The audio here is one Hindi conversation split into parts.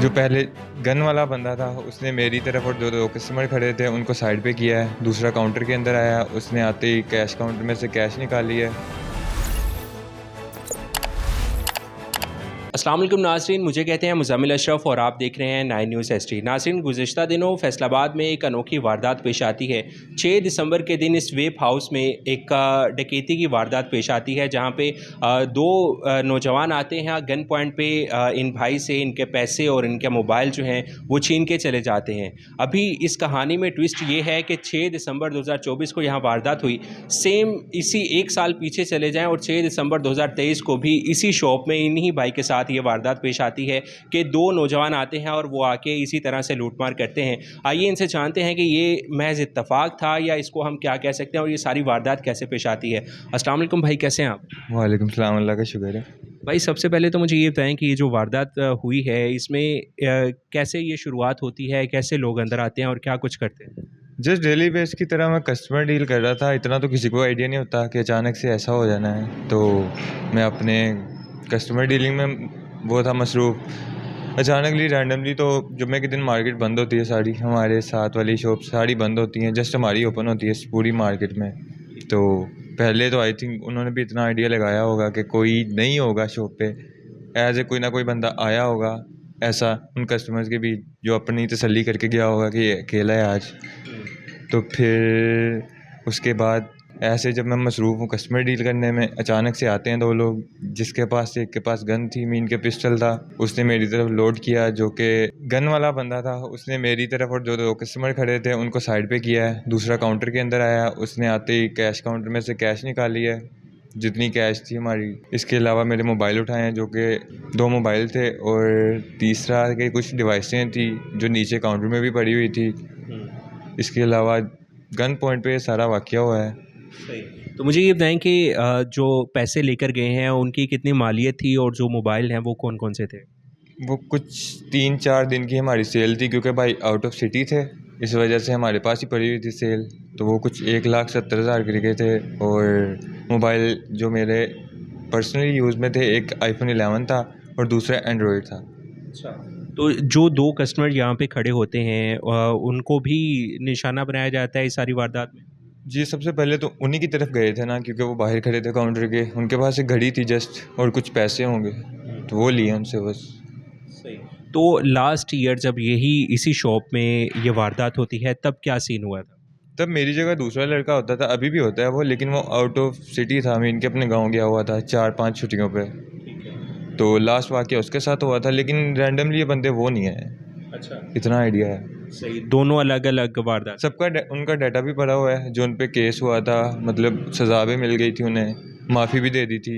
जो पहले गन वाला बंदा था उसने मेरी तरफ और दो कस्टमर खड़े थे उनको साइड पे किया है। दूसरा काउंटर के अंदर आया, उसने आते ही कैश काउंटर में से कैश निकाल लिया है। अस्सलाम वालेकुम नाज़रीन, मुझे कहते हैं मुज़म्मिल अशरफ और आप देख रहे हैं 9 न्यूज़ एचडी। नाज़रीन, गुज़िश्ता दिनों फैसलाबाद में एक अनोखी वारदात पेश आती है। 6 दिसंबर के दिन इस वेब हाउस में एक डकैती की वारदात पेश आती है, जहां पे दो नौजवान आते हैं। गन पॉइंट पे इन भाई से इनके पैसे और इनके मोबाइल जो हैं वो छीन के चले जाते हैं। अभी इस कहानी में ट्विस्ट ये है कि 6 दिसंबर 2024 को यहाँ वारदात हुई। सेम इसी एक साल पीछे चले जाएँ और 6 दिसंबर 2023 को भी इसी शॉप में इन्हीं भाई के साथ ये वारदात पेश आती है कि दो नौजवान आते हैं और वो आके इसी तरह से लूटमार करते हैं। आइए इनसे जानते हैं कि ये महज इत्तफाक था या इसको हम क्या कह सकते हैं और ये सारी वारदात कैसे पेश आती है। अस्सलाम वालेकुम भाई, कैसे हैं आप? वालेकुम सलाम, अल्लाह का शुक्र है। भाई सबसे पहले तो मुझे ये बताएं कि ये जो वारदात हुई है इसमें कैसे ये शुरुआत होती है, कैसे लोग अंदर आते हैं और क्या कुछ करते हैं? जस्ट डेली बेस की तरह मैं कस्टमर डील कर रहा था। इतना तो किसी को आइडिया नहीं होता कि अचानक से ऐसा हो जाना है। तो मैं अपने कस्टमर डीलिंग में वो था मसरूफ़। अचानकली रैंडमली तो जुम्मे के दिन मार्केट बंद होती है, सारी हमारे साथ वाली शॉप सारी बंद होती हैं, जस्ट हमारी ओपन होती है पूरी मार्केट में। तो पहले तो आई थिंक उन्होंने भी इतना आइडिया लगाया होगा कि कोई नहीं होगा शॉप पे, एज ए कोई ना कोई बंदा आया होगा ऐसा उन कस्टमर्स के बीच जो अपनी तसल्ली करके गया होगा कि ये अकेला है आज। तो फिर उसके बाद ऐसे जब मैं मसरूफ़ हूँ कस्टमर डील करने में, अचानक से आते हैं दो लोग, जिसके पास एक के पास गन थी, मीन के पिस्टल था। उसने मेरी तरफ लोड किया, जो कि गन वाला बंदा था। उसने मेरी तरफ और जो दो कस्टमर खड़े थे उनको साइड पे किया है। दूसरा काउंटर के अंदर आया, उसने आते ही कैश काउंटर में से कैश निकाल लिया है, जितनी कैश थी हमारी। इसके अलावा मेरे मोबाइल उठाए हैं, जो कि 2 मोबाइल थे और तीसरा के कुछ डिवाइसें थी जो नीचे काउंटर में भी पड़ी हुई थी। इसके अलावा गन पॉइंट पे ये सारा वाक़या हुआ है। सही। तो मुझे ये बताएं कि जो पैसे लेकर गए हैं उनकी कितनी मालियत थी और जो मोबाइल हैं वो कौन कौन से थे? वो कुछ 3-4 दिन की हमारी सेल थी, क्योंकि भाई आउट ऑफ सिटी थे, इस वजह से हमारे पास ही पड़ी हुई थी सेल। तो वो कुछ 1,70,000 के थे। और मोबाइल जो मेरे पर्सनली यूज़ में थे, एक iPhone 11 था और दूसरा एंड्रॉयड था। अच्छा। तो जो दो कस्टमर यहाँ पे खड़े होते हैं उनको भी निशाना बनाया जाता है इस सारी वारदात में? जी, सबसे पहले तो उन्हीं की तरफ गए थे ना, क्योंकि वो बाहर खड़े थे काउंटर के। उनके पास एक घड़ी थी जस्ट, और कुछ पैसे होंगे, तो वो लिए उनसे बस। सही। तो लास्ट ईयर जब यही इसी शॉप में ये वारदात होती है तब क्या सीन हुआ था? तब मेरी जगह दूसरा लड़का होता था, अभी भी होता है वो, लेकिन वो आउट ऑफ सिटी था। मैं इनके अपने गाँव गया हुआ था 4-5 छुट्टियों पे। तो लास्ट वाक़या उसके साथ हुआ था, लेकिन रैंडमली ये बंदे वो नहीं आए। अच्छा। इतना आइडिया है। सही, दोनों अलग अलग वारदात। सबका उनका डाटा भी पड़ा हुआ है, जो उन पे केस हुआ था, मतलब सज़ा भी मिल गई थी उन्हें, माफ़ी भी दे दी थी,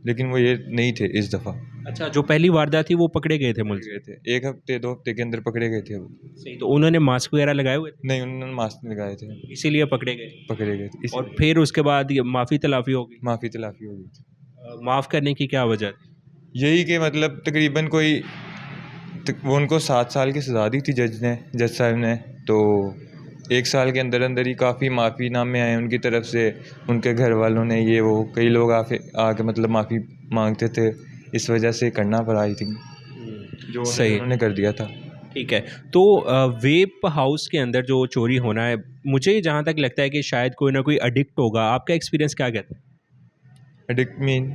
लेकिन वो ये नहीं थे इस दफ़ा। अच्छा, जो पहली वारदात थी वो पकड़े गए थे मुल्क से? गए थे 1 हफ्ते 2 हफ्ते के अंदर पकड़े गए थे वो। सही। तो उन्होंने मास्क वगैरह लगाए हुए थे, नहीं, उन्होंने मास्क नहीं लगाए थे, इसीलिए पकड़े गए? पकड़े गए थे और इसीलिए। फिर उसके बाद ये माफ़ी तलाफ़ी हो गई? माफ़ी तलाफ़ी हो गई थी। माफ़ करने की क्या वजह थी? यही कि मतलब तकरीबन कोई वो उनको 7 साल की सज़ा दी थी जज साहब ने। तो 1 साल के अंदर अंदर ही काफ़ी माफ़ीनामे आए उनकी तरफ से। उनके घर वालों ने ये वो कई लोग आके मतलब माफ़ी मांगते थे, इस वजह से करना पड़ा आई थिंक, जो सही। उन्होंने कर दिया था। ठीक है। तो वेब हाउस के अंदर जो चोरी होना है, मुझे जहाँ तक लगता है कि शायद कोई ना कोई एडिक्ट होगा। आपका एक्सपीरियंस क्या कहता है? Addict mean?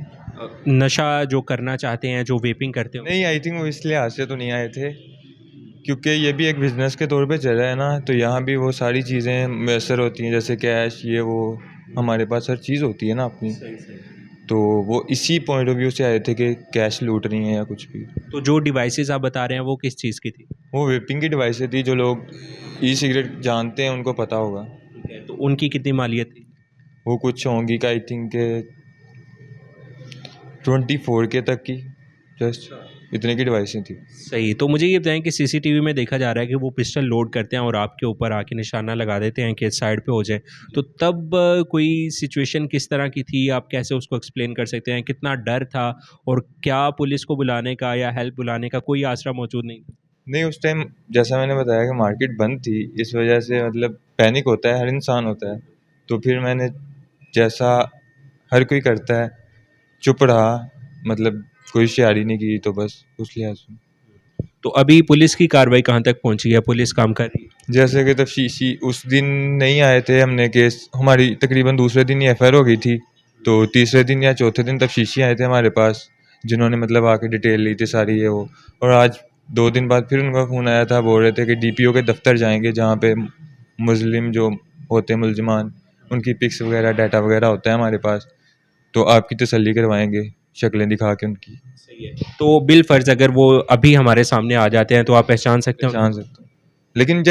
नशा जो करना चाहते हैं, जो वेपिंग करते हो? नहीं, आई थिंक वो इस लिहाज से तो नहीं आए थे, क्योंकि ये भी एक बिज़नेस के तौर पे चल रहा है ना। तो यहाँ भी वो सारी चीज़ें मैसर होती हैं, जैसे कैश, ये वो, हमारे पास हर चीज़ होती है ना अपनी। तो वो इसी पॉइंट ऑफ व्यू से आए थे कि कैश लूट रही हैं या कुछ भी। तो जो डिवाइसेस आप बता रहे हैं वो किस चीज़ की थी? वो वेपिंग की डिवाइसें थी, जो लोग ई सिगरेट जानते हैं उनको पता होगा। ठीक है। तो उनकी कितनी मालियत थी? वो कुछ होंगी का आई थिंक 24 के तक की, जस्ट इतने की डिवाइसें थी। सही। तो मुझे ये बताएं कि सीसीटीवी में देखा जा रहा है कि वो पिस्टल लोड करते हैं और आपके ऊपर आके निशाना लगा देते हैं कि साइड पे हो जाए। तो तब कोई सिचुएशन किस तरह की थी? आप कैसे उसको एक्सप्लेन कर सकते हैं? कितना डर था और क्या पुलिस को बुलाने का या हेल्प बुलाने का कोई आसरा मौजूद नहीं था? नहीं, उस टाइम जैसा मैंने बताया कि मार्केट बंद थी, इस वजह से मतलब पैनिक होता है, हर इंसान होता है। तो फिर मैंने, जैसा हर कोई करता है, चुप रहा, मतलब कोई होशियारी नहीं की, तो बस उस लिहाज से। तो अभी पुलिस की कार्रवाई कहाँ तक पहुंची है, पुलिस काम कर रही है? जैसे कि तफ्तीशी उस दिन नहीं आए थे, हमने केस हमारी तकरीबन दूसरे दिन ही एफआईआर हो गई थी, तो तीसरे दिन या चौथे दिन तफ्तीशी आए थे हमारे पास, जिन्होंने मतलब आके डिटेल ली थी सारी ये वो। और आज 2 दिन बाद फिर उनका फ़ोन आया था, बोल रहे थे कि डीपीओ के दफ्तर जाएंगे जहाँ पे मुस्लिम जो होते हैं मुलजमान, उनकी पिक्स वगैरह डाटा वगैरह होता है हमारे पास, तो आपकी तसल्ली करवाएंगे शक्लें दिखा के उनकी। सही है। तो बिल फ़र्ज़ अगर वो अभी हमारे सामने आ जाते हैं तो आप पहचान सकते हो? पहचान सकते हो, लेकिन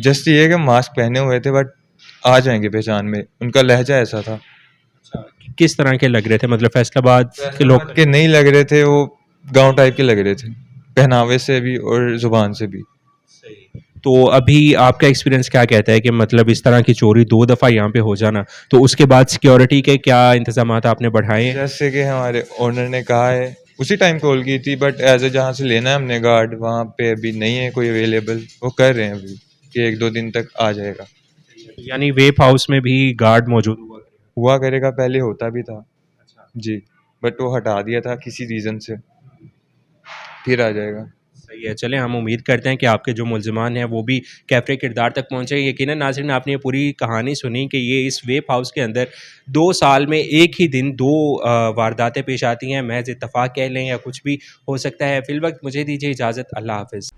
जस्ट ये है कि मास्क पहने हुए थे, बट आ जाएंगे पहचान में, उनका लहजा ऐसा था। अच्छा, किस तरह के लग रहे थे, मतलब फैसलाबाद के लोग? के नहीं लग रहे थे, वो गांव टाइप के लग रहे थे, पहनावे से भी और ज़ुबान से भी। सही। तो अभी आपका एक्सपीरियंस क्या कहता है कि मतलब इस तरह की चोरी 2 दफ़ा यहाँ पे हो जाना, तो उसके बाद सिक्योरिटी के क्या इंतज़ामात आपने बढ़ाए हैं? जैसे कि हमारे ओनर ने कहा है, उसी टाइम कॉल की थी, बट एज ए जहाँ से लेना है हमने गार्ड, वहाँ पे अभी नहीं है कोई अवेलेबल। वो कर रहे हैं अभी कि 1-2 दिन तक आ जाएगा। यानी वेब हाउस में भी गार्ड मौजूद हुआ करेगा? हुआ करेगा, पहले होता भी था अच्छा। जी, बट वो हटा दिया था किसी रीज़न से, फिर आ जाएगा। सही है, चलें हम उम्मीद करते हैं कि आपके जो मुल्ज़िमान हैं वो भी कैफ़े किरदार तक पहुँचे। यकीनन नाज़रीन आपने ये पूरी कहानी सुनी कि ये इस वेब हाउस के अंदर 2 साल में एक ही दिन 2 वारदातें पेश आती हैं, महज़ इत्तफ़ाक कह लें या कुछ भी हो सकता है। फ़िलवक़्त मुझे दीजिए इजाज़त, अल्लाह हाफ़िज़।